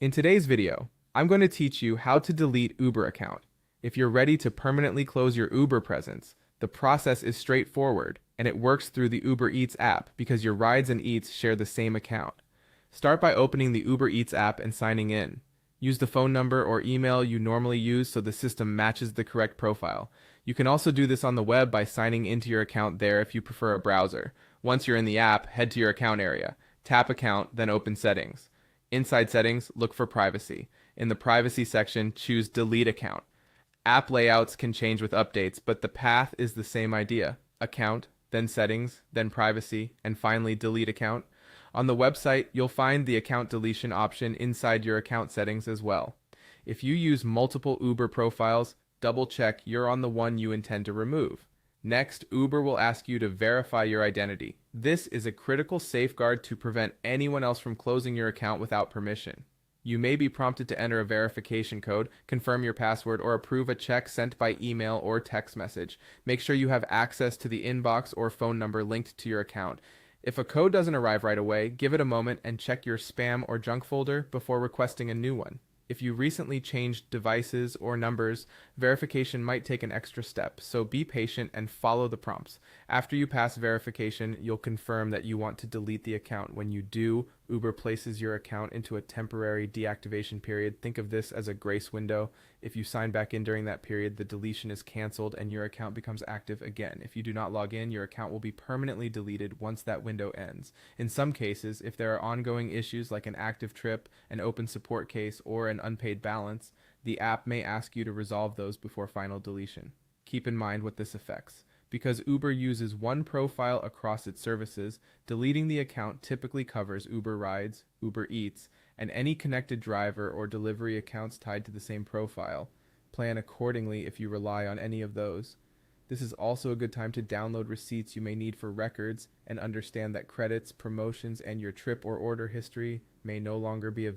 In today's video, I'm going to teach you how to delete Uber account. If you're ready to permanently close your Uber presence, the process is straightforward and it works through the Uber Eats app because your rides and eats share the same account. Start by opening the Uber Eats app and signing in. Use the phone number or email you normally use so the system matches the correct profile. You can also do this on the web by signing into your account there if you prefer a browser. Once you're in the app, head to your account area. Tap Account, then open Settings. Inside Settings, look for Privacy. In the Privacy section, choose Delete Account. App layouts can change with updates, but the path is the same idea. Account, then Settings, then Privacy, and finally Delete Account. On the website, you'll find the account deletion option inside your account settings as well. If you use multiple Uber profiles, double check you're on the one you intend to remove. Next, Uber will ask you to verify your identity. This is a critical safeguard to prevent anyone else from closing your account without permission. You may be prompted to enter a verification code, confirm your password, or approve a check sent by email or text message. Make sure you have access to the inbox or phone number linked to your account. If a code doesn't arrive right away, give it a moment and check your spam or junk folder before requesting a new one. If you recently changed devices or numbers, verification might take an extra step, so be patient and follow the prompts. After you pass verification, you'll confirm that you want to delete the account. When you do, Uber places your account into a temporary deactivation period. Think of this as a grace window. If you sign back in during that period, the deletion is canceled and your account becomes active again. If you do not log in, your account will be permanently deleted once that window ends. In some cases, if there are ongoing issues like an active trip, an open support case, or an unpaid balance, the app may ask you to resolve those before final deletion. Keep in mind what this affects. Because Uber uses one profile across its services, deleting the account typically covers Uber Rides, Uber Eats, and any connected driver or delivery accounts tied to the same profile. Plan accordingly if you rely on any of those. This is also a good time to download receipts you may need for records and understand that credits, promotions, and your trip or order history may no longer be available.